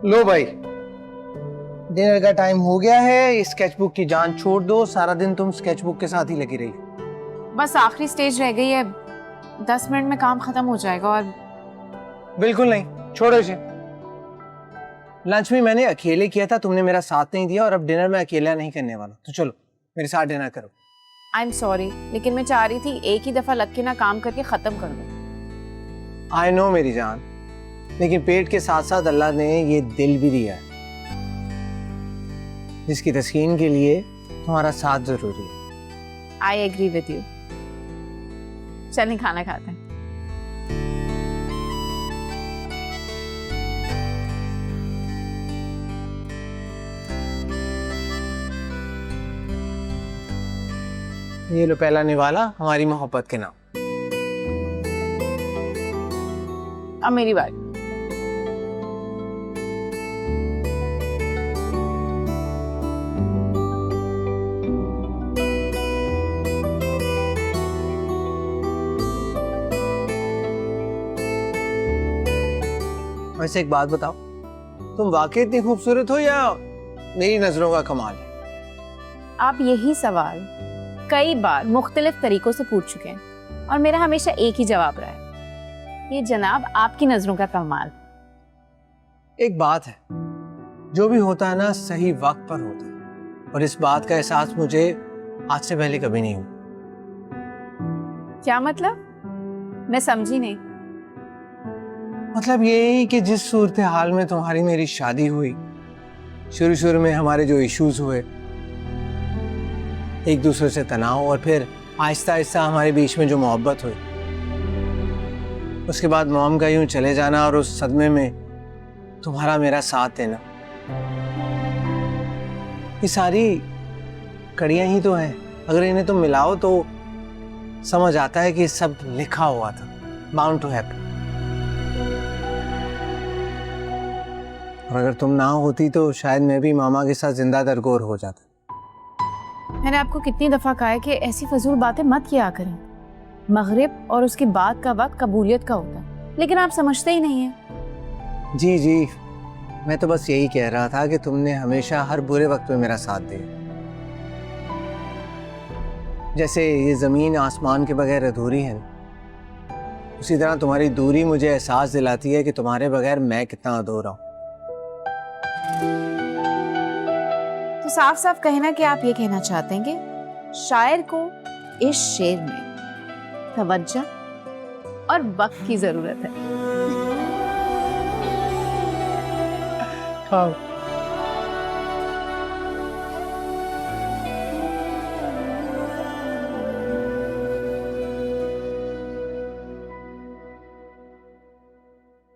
लो भाई, डिनर का टाइम हो गया है। स्केचबुक की जान छोड़ दो। सारा दिन तुम स्केचबुक के साथ ही लगी रही। बस आखिरी स्टेज रह गई है, 10 मिनट में काम खत्म हो जाएगा। और बिल्कुल नहीं, छोड़ो इसे। लंच में मैंने अकेले किया था, तुमने मेरा साथ नहीं दिया, और अब डिनर में अकेला नहीं करने वाला। तो चलो मेरे साथ डिनर करो। आई एम सॉरी, लेकिन मैं चाह रही थी एक ही दफा लग के ना काम करके खत्म कर दूं। आई नो मेरी जान, लेकिन पेट के साथ साथ अल्लाह ने ये दिल भी दिया है, जिसकी तस्कीन के लिए तुम्हारा साथ जरूरी है। I agree with you. चलें खाना खाते हैं। ये लो पहला निवाला हमारी मोहब्बत के नाम। अब मेरी बारी। वैसे एक बात बताओ, तुम वाकई इतनी खूबसूरत हो या मेरी नजरों का कमाल है? आप यही सवाल कई बार मुख्तलिफ तरीकों से पूछ चुके हैं और मेरा हमेशा एक ही जवाब रहा है, ये जनाब आपकी नजरों का कमाल। एक बात है, जो भी होता है ना सही वक्त पर होता है, और इस बात का एहसास मुझे आज से पहले कभी नहीं हुआ। क्या मतलब? मैं समझी नहीं। मतलब ये कि जिस सूरत हाल में तुम्हारी मेरी शादी हुई, शुरू शुरू में हमारे जो इश्यूज हुए, एक दूसरे से तनाव, और फिर आहिस्ता आहिस्ता हमारे बीच में जो मोहब्बत हुई, उसके बाद मॉम का यूं चले जाना और उस सदमे में तुम्हारा मेरा साथ देना, ये सारी कड़ियां ही तो हैं। अगर इन्हें तुम मिलाओ तो समझ आता है कि सब लिखा हुआ था, बाउंड टू हैपन। और अगर तुम ना होती तो शायद मैं भी मामा के साथ जिंदा दरगोर हो जाता। मैंने आपको कितनी दफा कहा है कि ऐसी फजूल बातें मत किया करें। मगरिब और उसके बाद का वक्त कबूलियत का होता है, लेकिन आप समझते ही नहीं हैं। जी जी, मैं तो बस यही कह रहा था कि तुमने हमेशा हर बुरे वक्त में मेरा साथ दिया। जैसे ये जमीन आसमान के बगैर अधूरी है, उसी तरह तुम्हारी दूरी मुझे एहसास दिलाती है कि तुम्हारे बगैर मैं कितना अधूरा हूं। तो साफ साफ कहना कि आप ये कहना चाहते हैं कि शायर को इस शेर में तवज्जो और वक्त की जरूरत है। हाँ।